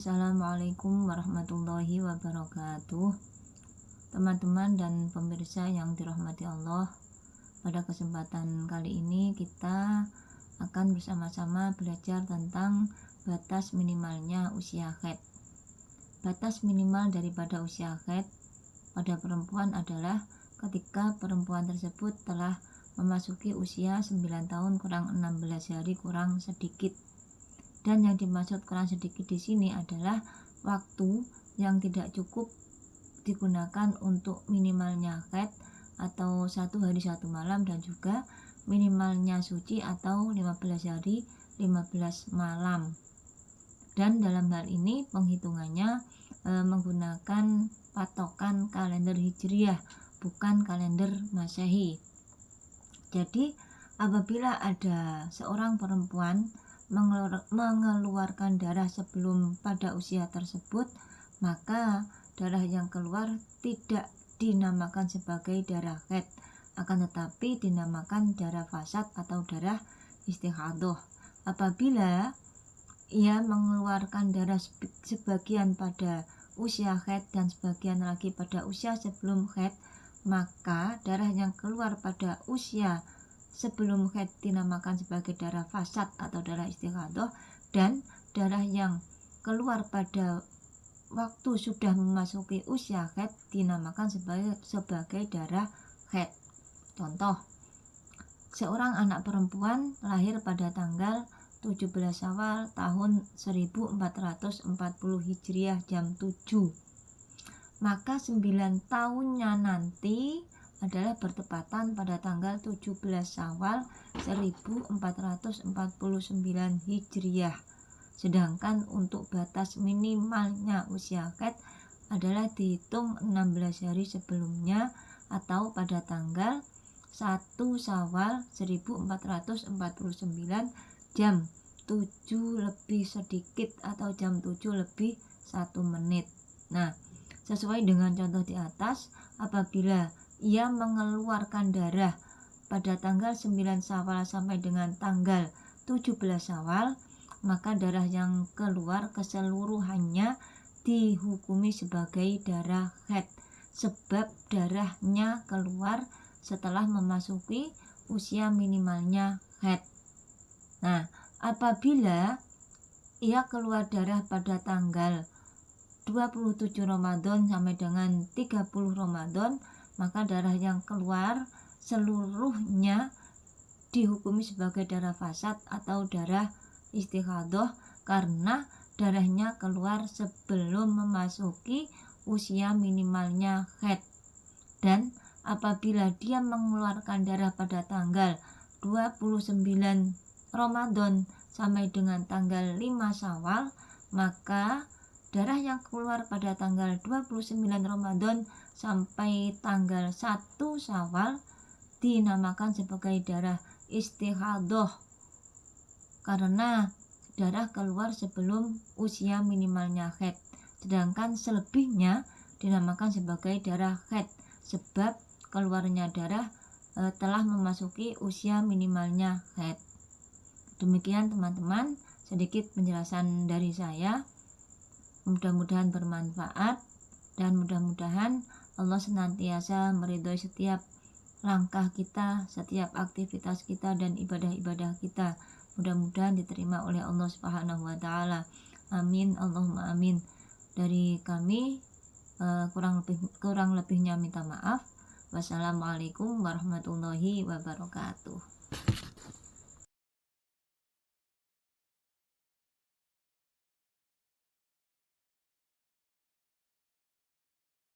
Assalamualaikum warahmatullahi wabarakatuh. Teman-teman dan pemirsa yang dirahmati Allah, pada kesempatan kali ini kita akan bersama-sama belajar tentang batas minimalnya usia haid. Batas minimal daripada usia haid pada perempuan adalah ketika perempuan tersebut telah memasuki usia 9 tahun kurang 16 hari kurang sedikit. Dan yang dimaksud kurang sedikit di sini adalah waktu yang tidak cukup digunakan untuk minimalnya haid atau 1 hari 1 malam, dan juga minimalnya suci atau 15 hari 15 malam. Dan dalam hal ini penghitungannya menggunakan patokan kalender hijriah, bukan kalender masehi. Jadi apabila ada seorang perempuan mengeluarkan darah sebelum pada usia tersebut, maka darah yang keluar tidak dinamakan sebagai darah haid, akan tetapi dinamakan darah fasad atau darah istighadah. Apabila ia mengeluarkan darah sebagian pada usia haid dan sebagian lagi pada usia sebelum haid, maka darah yang keluar pada usia sebelum haid dinamakan sebagai darah fasad atau darah istighadah, dan darah yang keluar pada waktu sudah memasuki usia haid dinamakan sebagai darah haid. Contoh, seorang anak perempuan lahir pada tanggal 17 Syawal tahun 1440 Hijriah jam 7, maka 9 tahunnya nanti adalah bertepatan pada tanggal 17 Syawal 1449 Hijriah. Sedangkan untuk batas minimalnya usia haid adalah dihitung 16 hari sebelumnya atau pada tanggal 1 Syawal 1449 jam 7 lebih sedikit atau jam 7 lebih 1 menit. Nah, sesuai dengan contoh di atas, apabila ia mengeluarkan darah pada tanggal 9 Syawal sampai dengan tanggal 17 Syawal, maka darah yang keluar keseluruhannya dihukumi sebagai darah haid, sebab darahnya keluar setelah memasuki usia minimalnya haid. Nah, apabila ia keluar darah pada tanggal 27 Ramadan sampai dengan 30 Ramadan, maka darah yang keluar seluruhnya dihukumi sebagai darah fasad atau darah istighadah, karena darahnya keluar sebelum memasuki usia minimalnya haid. Dan apabila dia mengeluarkan darah pada tanggal 29 Ramadan sampai dengan tanggal 5 Syawal, maka darah yang keluar pada tanggal 29 Ramadan sampai tanggal 1 Syawal dinamakan sebagai darah istighadah, karena darah keluar sebelum usia minimalnya haid. Sedangkan selebihnya dinamakan sebagai darah haid, sebab keluarnya darah telah memasuki usia minimalnya haid. Demikian teman-teman, sedikit penjelasan dari saya. Mudah-mudahan bermanfaat, dan mudah-mudahan Allah senantiasa meridhoi setiap langkah kita, setiap aktivitas kita dan ibadah-ibadah kita. Mudah-mudahan diterima oleh Allah Subhanahu wa taala. Amin, Allahumma amin. Dari kami kurang lebihnya minta maaf. Wassalamualaikum warahmatullahi wabarakatuh.